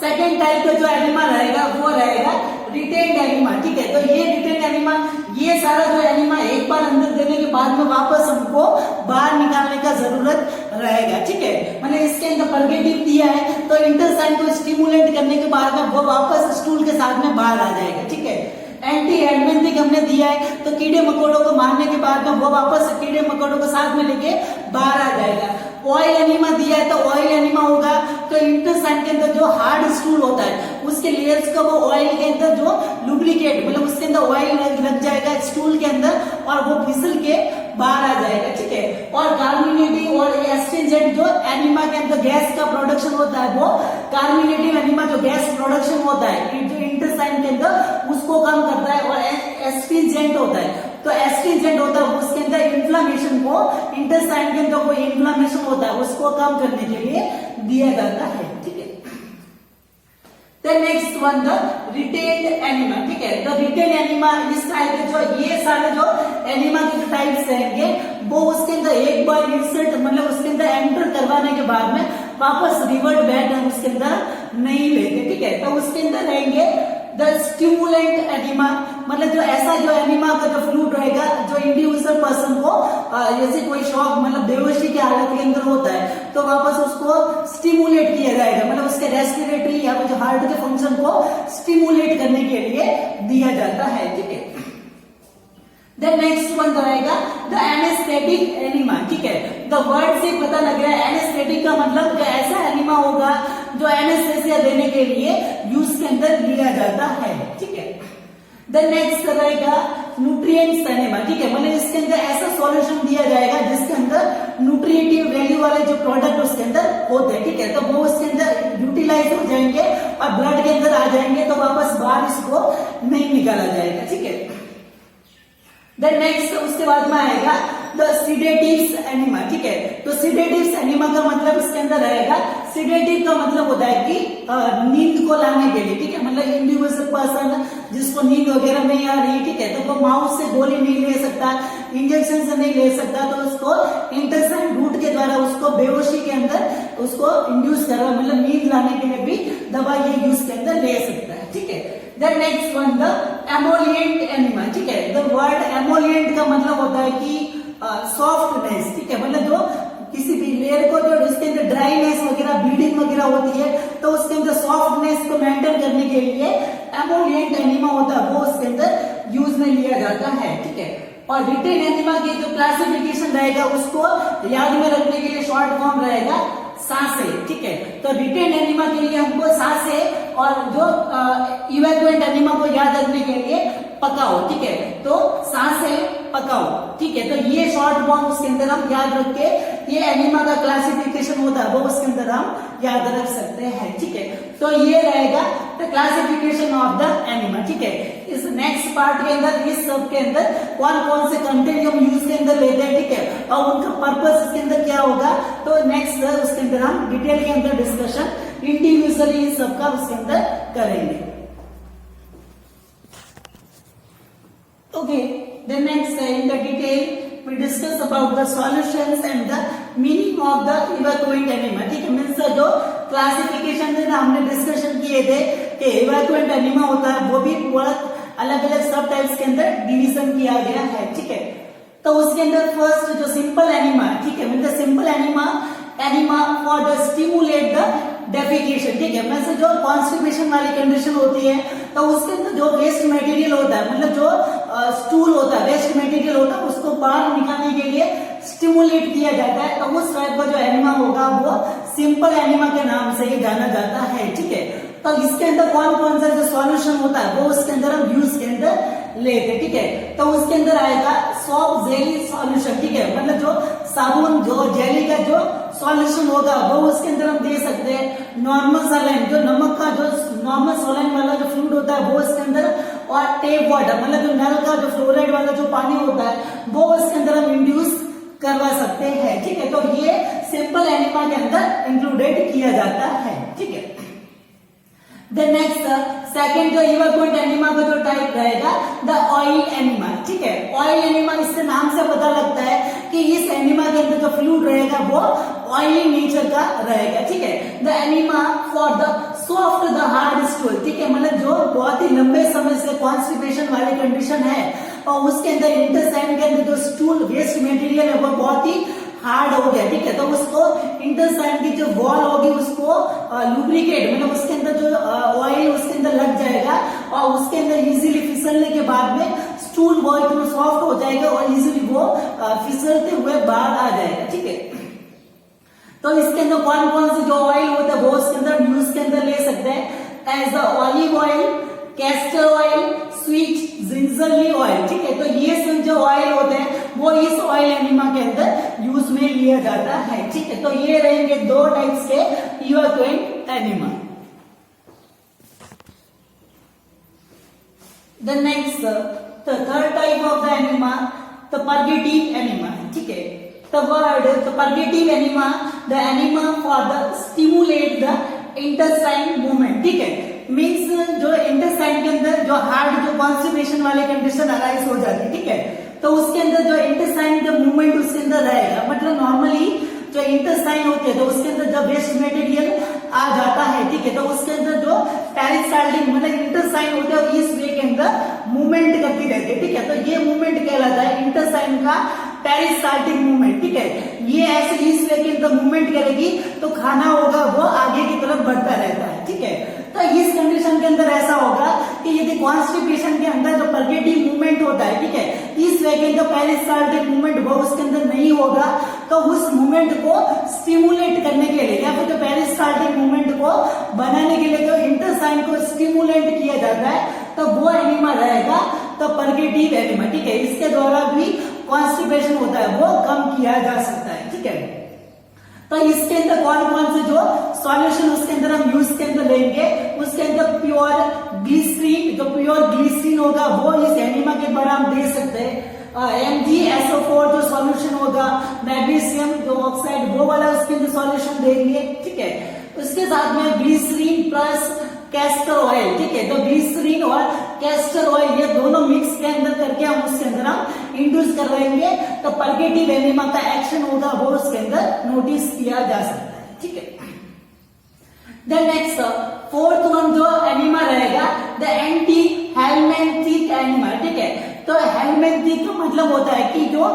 सेकेंड टाइप का जो एनिमा रहेगा वो रहेगा रिटेन्ड एनिमा, ठीक है। तो ये रिटेन्ड एनिमा, ये सारा जो एनिमा एक बार अंदर देने के बाद में वापस हमको बाहर निकालने का जरूरत रहेगा, ठीक है। मैंने इसके अंदर पर्गेटिव दिया है तो इंटेस्टाइन को स्टिमुलेट करने के बाद में वो वापस स्टूल के साथ में बाहर आ जाएगा, ठीक है। एंटी हेलमिंथिक हमने दिया है तो कीड़े मकोड़ों को मारने के बाद में वो वापस कीड़े मकोड़ों को साथ में लेके बाहर आ जाएगा। ऑयल एनिमा दिया है तो ऑयल एनिमा होगा तो इंटेस्टाइन के अंदर जो हार्ड स्टूल होता है उसके लेयर्स को वो ऑयल के अंदर जो लुब्रिकेट मतलब उसके अंदर ऑयल लग जाएगा स्टूल के अंदर और वो फिसल के बाहर आ जाएगा, ठीक है। और कार्बोनेटिव और एस्ट्रिंजेंट जो एनिमा के अंदर गैस का प्रोडक्शन होता है वो कार्बोनेटिव एनिमा जो गैस प्रोडक्शन होता है जो इंटेस्टाइन के अंदर उसको कम करता है। और एस्ट्रिंजेंट होता है तो एस्ट्रिंजेंट होता है उसके अंदर इन्फ्लामेशन को इंटेस्टाइन के अंदर कोई इन्फ्लामेशन होता है उसको कम करने के लिए दिया जाता है, ठीक है। Then next one the retained enema, ठीक है। तो रिटेन एनिमा इस टाइप के जो ये सारे जो एनिमा के टाइप्स रहेंगे वो उसके अंदर एक बार इंसर्ट मतलब उसके अंदर एंटर करवाने के बाद में वापस रिवर्ट बैक हम उसके अंदर नहीं लेंगे, ठीक है। तो उसके अंदर रहेंगे द स्टिमुलेंट एनिमा, मतलब जो ऐसा जो एनिमा का जो फ्लूइड रहेगा जो इंडिविजुअल पर्सन को जैसे कोई शॉक मतलब बेहोशी की हालत के अंदर होता है तो वापस उसको स्टिमुलेट किया जाएगा मतलब उसके रेस्पिरेटरी या जो हार्ट के फंक्शन को स्टिमुलेट करने के लिए दिया जाता है, ठीक है। देन नेक्स्ट वन रहेगा द एनेस्थेटिक एनिमा, ठीक है। द वर्ड से पता लग रहा है एनेस्थेटिक का मतलब ऐसा एनिमा होगा जो एनेस्थेसिया देने के लिए यूज के अंदर लिया जाता है, ठीक है। देन नेक्स्ट रहेगा न्यूट्रिएंट्स एनिमा, ठीक है। मतलब इसके अंदर ऐसा सॉल्यूशन दिया जाएगा जिसके अंदर न्यूट्रिएटिव वैल्यू वाले जो प्रोडक्ट उसके अंदर होते हैं, ठीक है। तो वो उसके अंदर यूटिलाइज हो जाएंगे और ब्लड के अंदर आ जाएंगे तो वापस बाहर इसको नहीं निकाला जाएगा, ठीक है। देन नेक्स्ट उसके बाद में आएगा द सिडेटिव्स एनिमा, ठीक है। तो सिडेटिव्स एनिमा का मतलब इसके अंदर रहेगा सिडेटिव का मतलब होता है कि नींद को लाने के लिए, ठीक है। मतलब इंडिविजुअल पर्सन जिसको नींद वगैरह नहीं आ रही, ठीक है, तो वो माउथ से गोली नहीं ले सकता, इंजेक्शन से नहीं ले सकता, तो उसको इंटेस्टाइन रूट के द्वारा उसको बेहोशी के अंदर उसको इंड्यूस करवा मतलब नींद लाने के लिए भी दवा ये यूज के अंदर ले सकता है, ठीक है। Then next one the emollient enema, ठीक है। द वर्ड एमोलिएंट का मतलब होता है कि सॉफ्टनेस, ठीक है। मतलब जो किसी भी लेयर को जो उसके अंदर ड्राईनेस वगैरह ब्लीडिंग वगैरह होती है तो उसके अंदर सॉफ्टनेस को मेंटेन करने के लिए एमोलिएंट एनिमा होता है वो उसके अंदर यूज में लिया जाता है, ठीक है। और रिटेन एनिमा की जो क्लासिफिकेशन रहेगा उसको याद में रखने के लिए शॉर्ट फॉर्म रहेगा सांसे, ठीक है। तो रिटेन एनिमा के लिए हमको सांसे और जो इवैक्यूएंट एनिमा को याद रखने के लिए पकाओ, ठीक है। तो सांसे पकाओ, ठीक है। तो ये शॉर्ट फॉर्म उसके अंदर हम याद रख के ये एनिमा का क्लासिफिकेशन होता है वो उसके अंदर हम याद रख सकते हैं, ठीक है। तो ये रहेगा the classification of the enema, ठीक है। इस नेक्स्ट पार्ट के अंदर इस सब के अंदर कौन कौन से कंटेंट हम यूज के अंदर लेते हैं, ठीक है, और उनका पर्पस इसके अंदर क्या होगा तो नेक्स्ट उसके अंदर हम डिटेल के अंदर डिस्कशन इंडिविजुअली इस सब का उसके अंदर करेंगे। Okay, then next in the detail we discuss about the solutions and the meaning of the evacuant enema, ठीक है। मीन्स जो क्लासिफिकेशन थे ना हमने डिस्कशन किए थे कि evacuant enema होता है वो भी बहुत अलग अलग सब टाइप्स के अंदर डिवीजन किया गया है, ठीक है। तो उसके अंदर फर्स्ट जो सिंपल एनिमा, ठीक है, मतलब simple enema for the stimulate the defecation, ठीक है। मतलब जो कॉन्स्टिपेशन वाली कंडीशन होती है तो उसके अंदर जो वेस्ट मटेरियल होता है मतलब जो स्टूल होता है वेस्ट मटेरियल होता है उसको बाहर निकालने के लिए स्टिमुलेट किया जाता है। तो उस टाइप का जो एनिमा होगा वो सिंपल एनिमा के नाम से ही जाना जाता है, ठीक है। तो इसके अंदर कौन कौन सा जो सॉल्यूशन होता है वो उसके अंदर हम यूज के अंदर लेते, ठीक है। तो उसके अंदर आएगा सॉफ्ट जेली सॉल्यूशन, ठीक है, मतलब जो साबुन जो जेली का जो सॉल्यूशन होगा वो उसके अंदर हम दे सकते हैं। नॉर्मल सलाइन जो नमक का जो नॉर्मल सलाइन वाला जो फ्लूइड होता है वो उसके अंदर, और टेप वाटर मतलब जो नल का जो फ्लोराइड वाला जो पानी होता है वो उसके अंदर हम इंड्यूस करवा सकते हैं, ठीक है। तो ये सिंपल एनिमा के अंदर इंक्लूडेड किया जाता है, ठीक है। देन नेक्स्ट सेकंड जो इवापोरेट एनिमा का जो टाइप रहेगा द ऑयल एनिमा, ठीक है। ऑयल एनिमा इससे नाम से पता लगता है कि इस एनिमा के अंदर जो फ्लूइड रहेगा वो ऑयली नेचर का रहेगा, ठीक है। The enema for the soft the hard stool, ठीक है, मतलब जो बहुत ही लंबे समय से कॉन्स्टिपेशन वाली कंडीशन है और उसके अंदर इंटेस्टाइन के अंदर जो स्टूल वेस्ट मटेरियल है वो बहुत ही हार्ड हो गया, ठीक है। तो उसको इंटेस्टाइन की जो वॉल होगी उसको लुब्रिकेट मतलब उसके अंदर जो ऑयल उसके अंदर लग जाएगा और उसके अंदर इजीली फिसलने के बाद में स्टूल वो इतना सॉफ्ट हो जाएगा और इजीली वो फिसलते हुए बाहर आ जाएगा, ठीक है। तो इसके अंदर कौन कौन से जो ऑयल होता है वो उसके अंदर यूज के अंदर ले सकते हैं as the olive oil, castor oil, sweet gingerly oil, ठीक है। तो ये सब जो ऑयल होते हैं वो इस ऑयल एनिमा के अंदर यूज में लिया जाता है, ठीक है। तो ये रहेंगे दो टाइप्स के evacuant enema. The next the third type of the enema the purgative enema, ठीक है। The word the purgative enema the enema for the stimulate the intestine movement, ठीक है। मीन्स जो इंटेस्टाइन के अंदर जो हार्ड जो कॉन्स्टिपेशन वाले कंडीशन अराइज हो जाती है, ठीक है। तो उसके अंदर जो इंटेस्टाइन का मूवमेंट उसके अंदर रहेगा, मतलब नॉर्मली जो इंटेस्टाइन होते हैं तो उसके अंदर जब वेस्ट मटेरियल आ जाता है, ठीक है, तो उसके अंदर जो पेरिस्टाल्टिक मतलब इंटेस्टाइन होते हैं इस वे के अंदर मूवमेंट करती रहती है, ठीक है। तो ये मूवमेंट कहलाता है इंटेस्टाइन का पेरिस्टाल्टिक मूवमेंट, ठीक है। ये ऐसे इस वे के अंदर मूवमेंट करेगी तो खाना होगा वो आगे की तरफ बढ़ता रहता है, ठीक है। तो इस कंडीशन के अंदर ऐसा होगा कि यदि कॉन्स्टिपेशन के अंदर जो परगेटिव मूवमेंट होता है, ठीक है, इस वे के अंदर पेरिस्टाल्टिक मूवमेंट वो उसके अंदर नहीं होगा, तो उस मूवमेंट को स्टिमुलेट करने के लिए या फिर जो पेरिस्टाल्टिक मूवमेंट को बनाने के लिए जो इंटेस्टाइन को स्टिमुलेट किया जाता है तो वो एनिमा रहेगा तो परगेटिव एनिमा, ठीक है। इसके द्वारा भी कॉन्स्टिपेशन होता है वो कम किया जा सकता है, ठीक है। तो इसके अंदर कौन कौन से जो सॉल्यूशन उसके अंदर हम यूज के अंदर लेंगे, उसके अंदर प्योर ग्लिसरीन, जो प्योर ग्लिसरीन होगा वो इस एनिमा के द्वारा हम दे सकते हैं। MgSO4 जो सॉल्यूशन होगा, मैग्नीशियम जो ऑक्साइड वो वाला उसके अंदर सॉल्यूशन देंगे, ठीक है। उसके साथ में ग्लिसरीन प्लस कैस्टर ऑयल, ठीक है। तो ग्लिसरीन और कैस्टर ऑयल ये दोनों मिक्स के अंदर करके हम उसके अंदर हम इंड्यूस करवाएंगे तो परगेटिव एनिमा का एक्शन होगा वो उसके अंदर नोटिस किया जा सकता है, ठीक है। देन नेक्स्ट फोर्थ वन जो एनिमा रहेगा द एंटी हेलमिंथिक एनिमा, ठीक है। तो हेलमिंथिक का मतलब होता है कि जो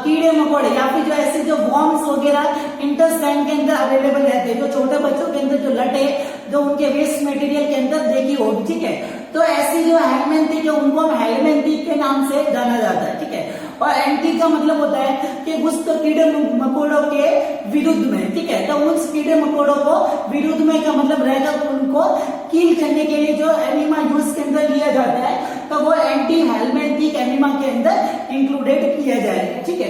कीड़े मकोड़े या फिर जो ऐसे जो वॉर्म्स वगैरह इंटेस्टाइन के अंदर अवेलेबल रहते हैं, जो छोटे बच्चों के अंदर जो लटे जो उनके वेस्ट मटेरियल के अंदर देखी होगी, ठीक है। तो ऐसी जो हेलमिंथिक है उनको हम हेलमिंथिक के नाम से जाना जाता है, ठीक है। और एंटी का मतलब होता है कि उस तो कीड़े मकोड़ों के विरुद्ध में, ठीक है। तो उस कीड़े मकोड़ों को विरुद्ध में का मतलब रहेगा उनको किल करने के लिए जो एनिमा यूज के अंदर लिया जाता है तो वो एंटी हेलमिंथिक एनिमा के अंदर इंक्लूडेड किया जाएगा, ठीक है।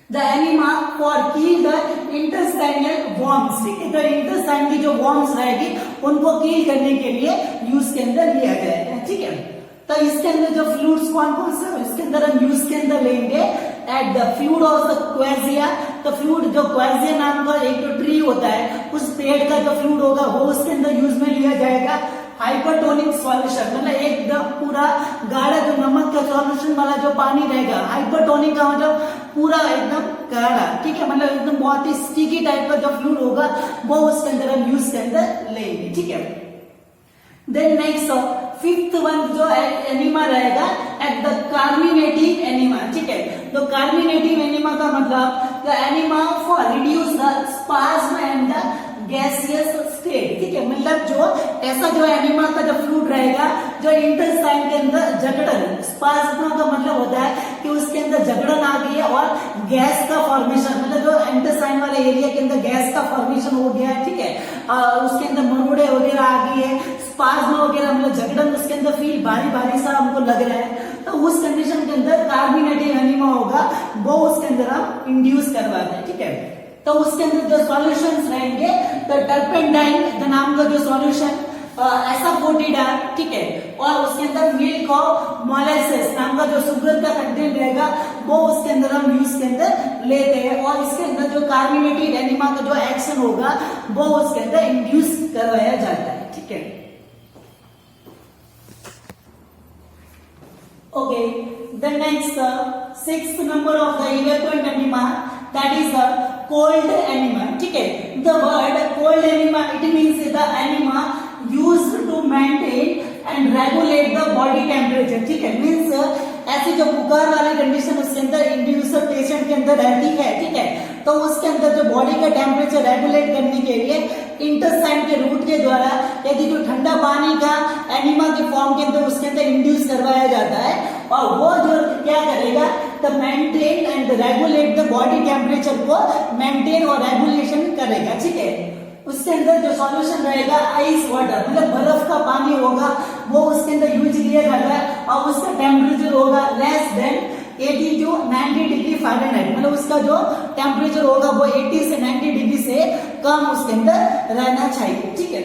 The enema for kill the intestinal worms, ठीक है। तो इंटेस्टाइन की जो वॉर्म्स रहेगी उनको किल करने के लिए यूज के अंदर लिया जाएगा, ठीक है। तो इसके अंदर जो फ्लूइड्स कौन कौन से इसके अंदर हम यूज के अंदर लेंगे at the fluid of the quassia. तो फ्लूइड जो क्वेजिया नाम का एक जो ट्री होता है उस पेड़ का जो फ्लूइड होगा वो उसके अंदर यूज में लिया जाएगा। हाइपरटोनिक सॉल्यूशन मतलब एकदम पूरा गाढ़ा जो नमक का सॉल्यूशन वाला जो पानी रहेगा, हाइपरटोनिक का मतलब पूरा एकदम गाढ़ा, ठीक है, मतलब एकदम बहुत ही स्टिकी टाइप का जो फ्लूइड होगा वो उसके अंदर हम यूज के अंदर लेंगे, ठीक है। देन नेक्स्ट फिफ्थ वन जो एनिमा रहेगा एट द कार्मिनेटिव एनिमा, ठीक है। तो कार्मिनेटिव एनिमा का मतलब the enema for reduce the spasm and the gaseous state, ठीक है। मतलब जो ऐसा जो एनिमा का जो फ्लूइड रहेगा जो इंटेस्टाइन के अंदर जकड़न, स्पाज्म का मतलब होता है कि उसके अंदर जकड़न आ गई है और गैस का फॉर्मेशन मतलब जो इंटेस्टाइन वाले एरिया के अंदर गैस का फॉर्मेशन हो गया है, ठीक है। उसके अंदर मरोड़े वगैरह आ गई है, स्पाज्म वगैरह मतलब जकड़न उसके अंदर फील भारी भारी सा हमको लग रहा है, तो उस कंडीशन के अंदर कार्बोनेटिक एनीमा होगा वो उसके अंदर हम इंड्यूस करवाते हैं, ठीक है। तो उसके अंदर जो सॉल्यूशंस रहेंगे, तो टर्पेंटाइन नाम का जो सॉल्यूशन एसाफोटिडा, ठीक है, और उसके अंदर मिल्क और मोलेसेस नाम का जो शुगर का कंटेंट रहेगा वो उसके अंदर हम यूज के अंदर लेते हैं, और इसके अंदर जो कार्बोनेटेड एनीमा का जो एक्शन होगा वो उसके अंदर इंड्यूस करवाया जाता है, ठीक है। Okay, the next sixth number of the evacuant anema, that is the cold anema, ठीक है। The word cold anema, it means the anema used to maintain and regulate the body temperature, ठीक है। Means ऐसी जो बुखार वाली condition उसके अंदर इंड्यूसर पेशेंट के अंदर रहती है, ठीक है, तो उसके अंदर जो बॉडी का टेम्परेचर रेगुलेट करने के लिए इंटेस्टाइन के रूट के द्वारा यदि जो ठंडा पानी का एनीमा के फॉर्म के अंदर उसके अंदर इंड्यूस करवाया जाता है, और वो जो क्या करेगा, तो maintain and regulate the body temperature को मेंटेन और रेगुलेशन करेगा, ठीक है। उसके अंदर जो सॉल्यूशन रहेगा आइस वाटर, मतलब बर्फ का पानी होगा, वो उसके अंदर यूज किया जाता है, और उसका टेम्परेचर होगा less than 80 to 90 degree Fahrenheit, मतलब उसका जो टेम्परेचर होगा वो 80 से 90 डिग्री से कम उसके अंदर रहना चाहिए, ठीक है।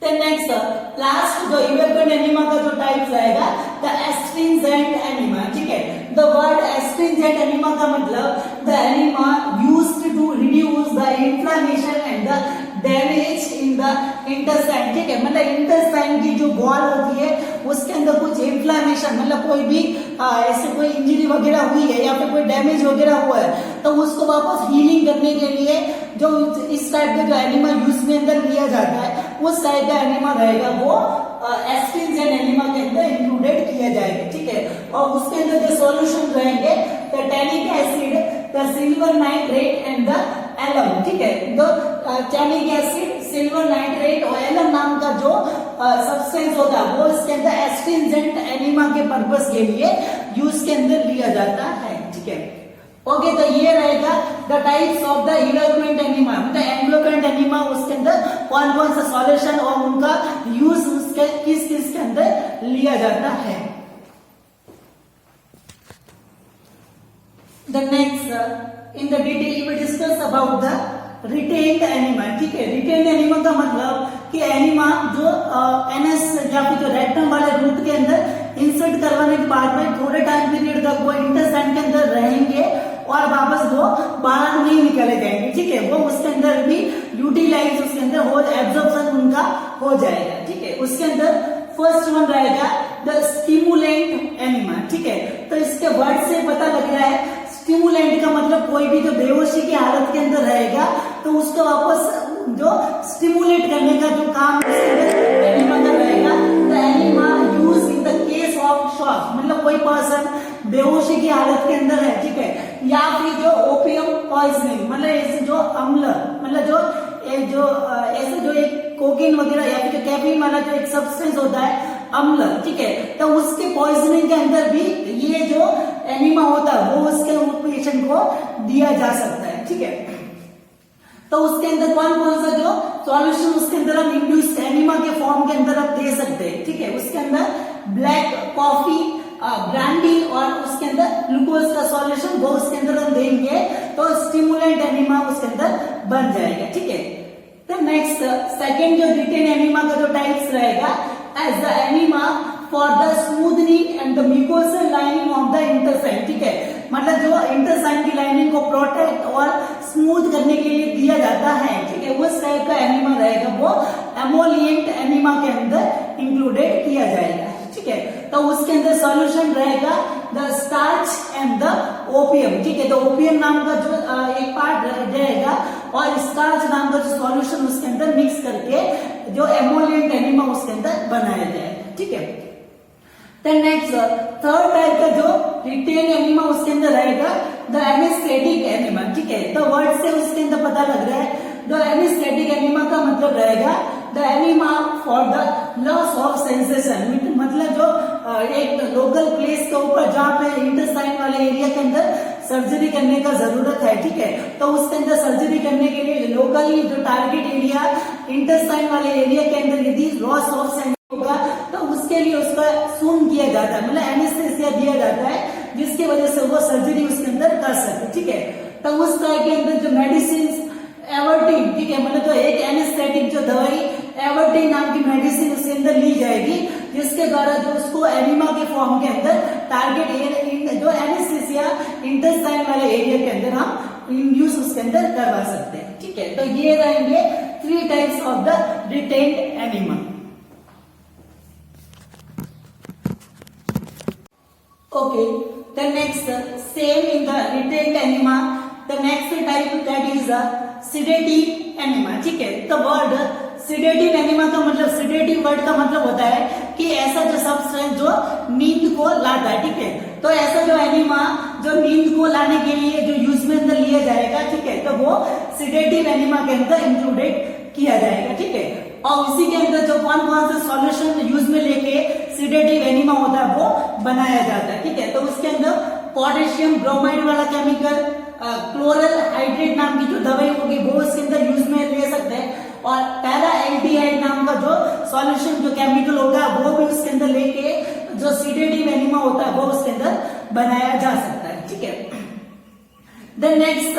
तो नेक्स्ट लास्ट जो इवेक्वेंट एनीमा का जो टाइप रहेगा, द एस्ट्रिंजेंट एनीमा, ठीक है। द वर्ड एस्ट्रिंजेंट एनीमा का मतलब the enema used to reduce the inflammation and the damage in the intestine, ठीक है, मतलब इंटेस्टाइन की जो वॉल होती है उसके अंदर कुछ इन्फ्लेमेशन, मतलब कोई भी ऐसे कोई इंजरी वगैरह हुई है या फिर कोई डैमेज वगैरह हुआ है, तो उसको वापस हीलिंग करने के लिए जो इस टाइप का जो एनीमा यूज में अंदर लिया जाता है, उस टाइप का एनीमा रहेगा वो एस्ट्रिंजेंट एनीमा के अंदर इंक्लूडेड किया जाएगा, ठीक है। और उसके अंदर जो सॉल्यूशन रहेंगे, the tannic acid, the silver nitrate and the alum, ठीक है। तो टैनिक एसिड, सिल्वर नाइट्रेट और एलम नाम का जो सब्सटेंस होता है वो इसके अंदर एस्ट्रिंजेंट एनीमा के पर्पस के लिए यूज के अंदर लिया जाता है, ठीक है। ओके, तो ये रहेगा the types of the evacuant enema, मतलब एंग्लोक्वेंट एनीमा उसके अंदर कौन कौन सा सॉल्यूशन और उनका यूज उसके किस किस के अंदर लिया जाता है। The next in the detail we discuss about the retained enema, ठीक है। रिटेन्ड एनीमा का मतलब कि एनीमा जो एनएस या फिर जो रेक्टम वाले रूट के अंदर इंसर्ट करवाने के बाद में थोड़े टाइम पीरियड तक वो इंटेस्टाइन के अंदर रहेंगे और वापस वो बाहर नहीं निकले जाएंगे, ठीक है। वो उसके अंदर भी यूटिलाइज उसके अंदर हो एब्जॉर्प्शन उनका हो जाएगा, ठीक है। उसके अंदर फर्स्ट वन रहेगा द स्टिमुलेंट एनीमा, ठीक है। तो इसके वर्ड से पता लग रहा है स्टिमुलेंट का मतलब कोई भी जो बेहोशी की हालत के अंदर रहेगा तो उसको वापस जो स्टिमुलेट करने का जो काम उसके अंदर एनीमा का रहेगा। The enema use in the case of shock, मतलब कोई पर्सन बेहोशी की हालत के अंदर है, ठीक है, या फिर जो ओपियम पॉइजनिंग, मतलब ऐसे जो अम्ल, मतलब जो ऐसे जो एक कोकीन वगैरह या फिर जो कैफीन वाला जो एक सब्सटेंस होता है अम्ल, ठीक है, तो उसके पॉइजनिंग के अंदर भी ये जो एनीमा होता है वो उसके पेशेंट को दिया जा सकता है, ठीक है। तो उसके अंदर कौन कौन सा जो सॉल्यूशन उसके अंदर हम इंड्यूस एनीमा के फॉर्म के अंदर हम दे सकते हैं, ठीक है। उसके अंदर ब्लैक कॉफी, ब्रांडी और उसके अंदर ग्लूकोज का सॉल्यूशन वो उसके अंदर हम देंगे तो स्टिमुलेंट एनीमा उसके अंदर बन जाएगा, ठीक है। तो नेक्स्ट सेकेंड जो रिटेन एनीमा का जो टाइप्स रहेगा as the enema for the smoothening and the mucosal lining of the intestine, ठीक है, मतलब जो इंटेस्टाइन की लाइनिंग को प्रोटेक्ट और स्मूथ करने के लिए दिया जाता है, ठीक है, उस टाइप का एनीमा रहेगा वो एमोलिएंट एनीमा के अंदर इंक्लूडेड किया जाएगा, ठीक है। तो उसके अंदर सॉल्यूशन रहेगा the starch and the opium, ठीक है। तो ओपियम नाम का जो एक पार्ट रहेगा और स्टार्च नाम का जो सॉल्यूशन उसके अंदर मिक्स करके जो एमोलिएंट एनीमा उसके अंदर बनाया जाएगा, ठीक है। नेक्स्ट थर्ड टाइप का जो रिटेन एनीमा उसके अंदर रहेगा द एनेस्थेटिक एनीमा, ठीक है। तो वर्ड से उसके अंदर पता लग रहा है द एनेस्थेटिक एनीमा का मतलब रहेगा the enema for the loss of sensation, मतलब जो एक लोकल प्लेस के ऊपर जहाँ पे इंटेस्टाइन वाले एरिया के अंदर सर्जरी करने का जरूरत है, ठीक है, तो उसके अंदर सर्जरी करने के लिए लोकली जो टारगेट एरिया इंटेस्टाइन वाले एरिया के अंदर यदि लॉस ऑफ सेंस होगा तो उसके लिए उसका सून किया जाता है, मतलब एनेस्थेसिया दिया जाता है, जिसकी वजह से वो सर्जरी उसके अंदर कर सके। ठीक है, तो उस तरह के अंदर जो मेडिसिन एवर्टिन, ठीक है, मतलब जो एक एनेस्थेटिक जो दवाई एवर्टिन नाम की मेडिसिन उसके अंदर ली जाएगी, जिसके द्वारा जो उसको एनिमा के फॉर्म के अंदर टारगेट जो एनेस्थेसिया इंटेस्टाइन वाले एरिया के अंदर हम इंड्यूस उसके अंदर करवा सकते हैं। ठीक है, तो ये रहेंगे 3 types of the retained enema. Okay, the next same in the retained anema, the next type that is sedative anema। ठीक है, तो वर्ड sedative anema का मतलब sedative वर्ड का मतलब होता है कि ऐसा जो सब्सटेंस जो नींद को लाता है। ठीक है, तो ऐसा जो एनिमा जो नींद को लाने के लिए जो यूज में अंदर लिया जाएगा, ठीक है, तो वो sedative एनिमा के अंदर इंक्लूडेड किया जाएगा। ठीक है, और इसी के अंदर जो कौन कौन से सॉल्यूशन यूज में लेके सीडेटिव एनिमा होता है वो बनाया जाता है। ठीक है, तो उसके अंदर पोटेशियम ब्रोमाइड वाला केमिकल, क्लोरल हाइड्रेट नाम की जो दवाई होगी वो उसके अंदर यूज में ले सकते हैं, और पैरा एल्डिहाइड नाम का जो सॉल्यूशन जो केमिकल होगा वो भी उसके अंदर लेके जो सीडेटिव एनिमा होता है वो उसके अंदर बनाया जा सकता है। ठीक है, देन नेक्स्ट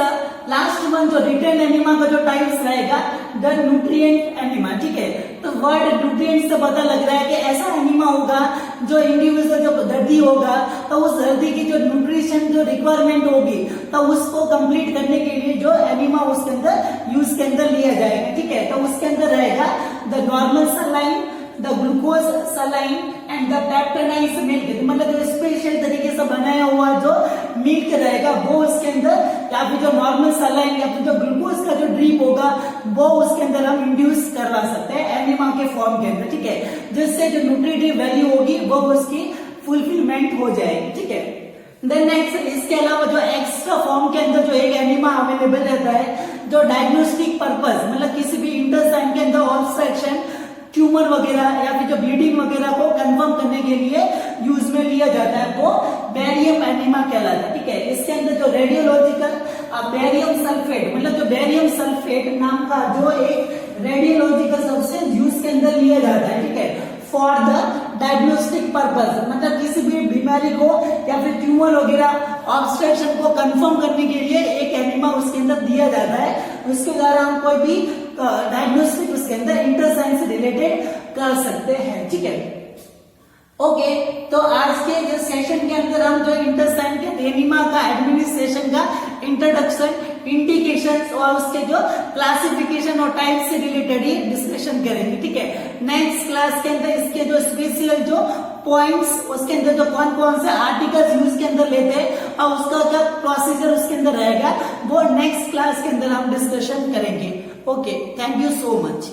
लास्ट वन जो रिटेन एनिमा का जो टाइप्स रहेगा द न्यूट्रिएंट एनिमा। ठीक है, तो वर्ड न्यूट्रिएंट से पता लग रहा है कि ऐसा एनिमा होगा जो इंडिविजुअल जो दर्दी होगा तो उस दर्दी की जो न्यूट्रिशन जो रिक्वायरमेंट होगी तो उसको कंप्लीट करने के लिए जो एनिमा उसके अंदर यूज के अंदर लिया जाएगा। ठीक है, तो उसके अंदर रहेगा the normal saline, the glucose saline and the peptonized milk, मतलब जो स्पेशल तरीके से बनाया हुआ जो मिल्क रहेगा वो उसके अंदर, या फिर जो नॉर्मल सलाइन या फिर जो ग्लूकोज का जो ड्रिप होगा वो उसके अंदर हम इंड्यूस करवा सकते हैं एनिमा के फॉर्म के अंदर। ठीक है, जिससे जो न्यूट्रिटिव वैल्यू होगी वो उसकी फुलफिलमेंट हो जाएगी। ठीक है, देन नेक्स्ट इसके अलावा जो एक्स्ट्रा फॉर्म के अंदर जो एक एनिमा अवेलेबल रहता है जो डायग्नोस्टिक पर्पस, मतलब किसी भी इंटेस्टाइन के अंदर ऑब्स्ट्रक्शन, ट्यूमर वगैरह या फिर जो ब्लीडिंग वगैरह को कंफर्म करने के लिए यूज में लिया जाता है, वो बेरियम एनिमा कहलाता है। ठीक है, इसके अंदर जो रेडियोलॉजिकल बेरियम सल्फेट, मतलब जो बेरियम सल्फेट नाम का जो एक रेडियोलॉजिकल सब्सटेंस यूज के अंदर लिया जाता है। ठीक है, फॉर द डायग्नोस्टिक पर्पस, मतलब किसी भी बीमारी को या फिर ट्यूमर वगैरह ऑब्स्ट्रक्शन को कंफर्म करने के लिए एक एनिमा उसके अंदर दिया जाता है, उसके द्वारा हम कोई भी डायग्नोस्टिक उसके अंदर इंटेस्टाइन से रिलेटेड कर सकते हैं। ठीक है, ओके, तो आज के जो सेशन के अंदर हम जो इंटेस्टाइन के एनिमा का एडमिनिस्ट्रेशन का इंट्रोडक्शन, इंडिकेशंस और उसके जो क्लासिफिकेशन और टाइप से रिलेटेड ही डिस्कशन करेंगे। ठीक है, नेक्स्ट क्लास के अंदर इसके जो स्पेशल जो पॉइंट्स उसके अंदर जो कौन कौन से आर्टिकल्स यूज के अंदर लेते हैं और उसका क्या प्रोसीजर उसके अंदर रहेगा वो नेक्स्ट क्लास के अंदर हम डिस्कशन करेंगे। Okay, thank you so much.